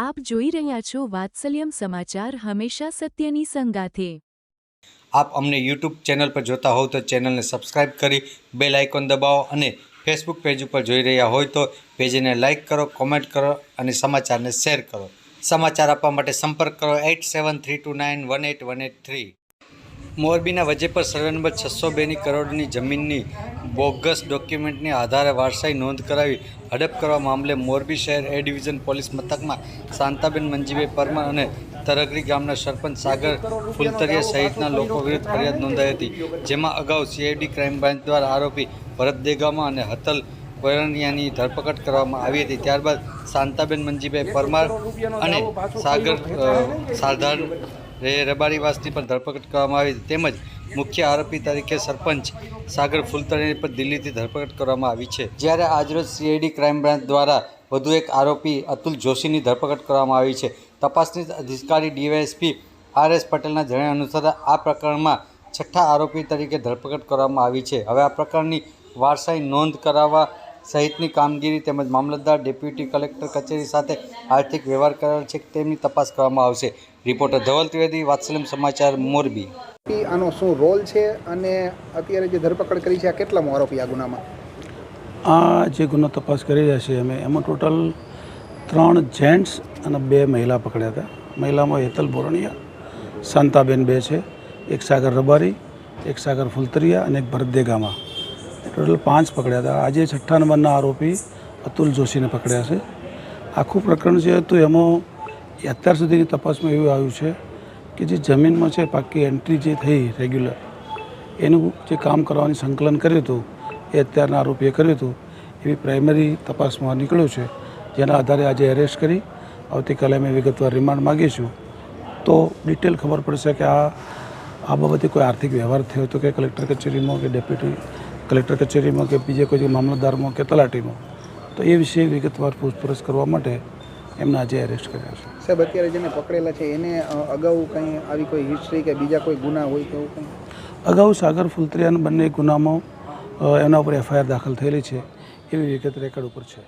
આપ જોઈ રહ્યા છો વાત્સલ્યમ સમાચાર, હંમેશા સત્યની સંગાથે। આપ અમને યુટ્યુબ ચેનલ પર જોતા હોવ તો ચેનલને સબસ્ક્રાઇબ કરી બેલ આઇકોન દબાવો અને ફેસબુક પેજ ઉપર જોઈ રહ્યા હોય તો પેજને લાઇક કરો, કોમેન્ટ કરો અને સમાચારને શેર કરો। સમાચાર આપવા માટે સંપર્ક કરો 8732918183। મોરબીના વજેપર સર્વે નંબર 602ની કરોડની જમીનની બોગસ ડોક્યુમેન્ટની આધારે વારસાઈ નોંધ કરાવી હડપ કરવા મામલે મોરબી શહેર એ ડિવિઝન પોલીસ મથકમાં શાંતાબેન મંજીભાઈ પરમાર અને તરગરી ગામના સરપંચ સાગર ફુલતરિયા સહિતના લોકો વિરુદ્ધ ફરિયાદ નોંધાઈ હતી, જેમાં અગાઉ સીઆઈડી ક્રાઇમ બ્રાન્ચ દ્વારા આરોપી ભરત દેગામા અને હતલ કોયરનિયાની ધરપકડ કરવામાં આવી હતી। ત્યારબાદ શાંતાબેન મંજીભાઈ પરમાર અને સાગર સાધાર રબારીવાસની પણ ધરપકડ કરવામાં આવી હતી, તેમજ મુખ્ય આરોપી તરીકે સરપંચ સાગર ફુલતરિયાની પર દિલ્હીથી ધરપકડ કરવામાં આવી છે। જ્યારે આજરોજ સીઆઈડી ક્રાઇમ બ્રાન્ચ દ્વારા વધુ એક આરોપી અતુલ જોશીની ધરપકડ કરવામાં આવી છે। તપાસની અધિકારી ડીવાયએસપી આર.એસ. પટેલના જણાવ્યા અનુસાર આ પ્રકરણમાં છઠ્ઠા આરોપી તરીકે ધરપકડ કરવામાં આવી છે। હવે આ પ્રકરણની વારસાઈ નોંધ કરાવવા સહિતની કામગીરી તેમજ મામલતદાર, ડેપ્યુટી કલેક્ટર કચેરી સાથે આર્થિક વ્યવહાર કરેલ છે તેમની તપાસ કરવામાં આવશે। રિપોર્ટર ધવલ ત્રિવેદી, વાત્સલ્યમ સમાચાર, મોરબી। આનો શું રોલ છે અને અત્યારે જે ધરપકડ કરી છે આ કેટલામો આરોપી આ ગુનામાં? આ જે ગુનો તપાસ કરી રહ્યા છીએ અમે, એમાં ટોટલ 3 જેન્ટ્સ અને 2 મહિલા પકડ્યા હતા। મહિલામાં હેતલ બોરણિયા, શાંતાબેન 2 છે, એક સાગર રબારી, એક સાગર ફુલતરિયા અને એક ભરત દેગામા, ટોટલ 5 પકડ્યા હતા। આજે 6ઠ્ઠા નંબરના આરોપી અતુલ જોશીને પકડ્યા છે। આખું પ્રકરણ છે તો એમાં અત્યાર સુધીની તપાસમાં એવું આવ્યું છે કે જે જમીનમાં છે પાકી એન્ટ્રી જે થઈ રેગ્યુલર, એનું જે કામ કરવાની સંકલન કર્યું હતું એ અત્યારના આરોપીએ કર્યું હતું એવી પ્રાઇમરી તપાસમાં નીકળ્યું છે, જેના આધારે આજે એરેસ્ટ કરી આવતીકાલે અમે વિગતવાર રિમાન્ડ માગીશું તો ડિટેલ ખબર પડશે કે આ બાબતે કોઈ આર્થિક વ્યવહાર થયો હતો કે કલેક્ટર કચેરીમાં કે ડેપ્યુટી કલેક્ટર કચેરીમાં કે બીજે કોઈ મામલતદારમાં કે તલાટીમાં, તો એ વિશે વિગતવાર પૂછપરછ કરવા માટે એમને આજે એરેસ્ટ કર્યા છે। સાહેબ, અત્યારે જેને પકડેલા છે એને અગાઉ કંઈ આવી કોઈ હિસ્ટ્રી કે બીજા કોઈ ગુના હોય કે એવું કંઈ? અગાઉ સાગર ફુલતરિયાના બંને ગુનામાં એના ઉપર એફઆઈઆર દાખલ થયેલી છે એવી વિગત રેકોર્ડ ઉપર છે।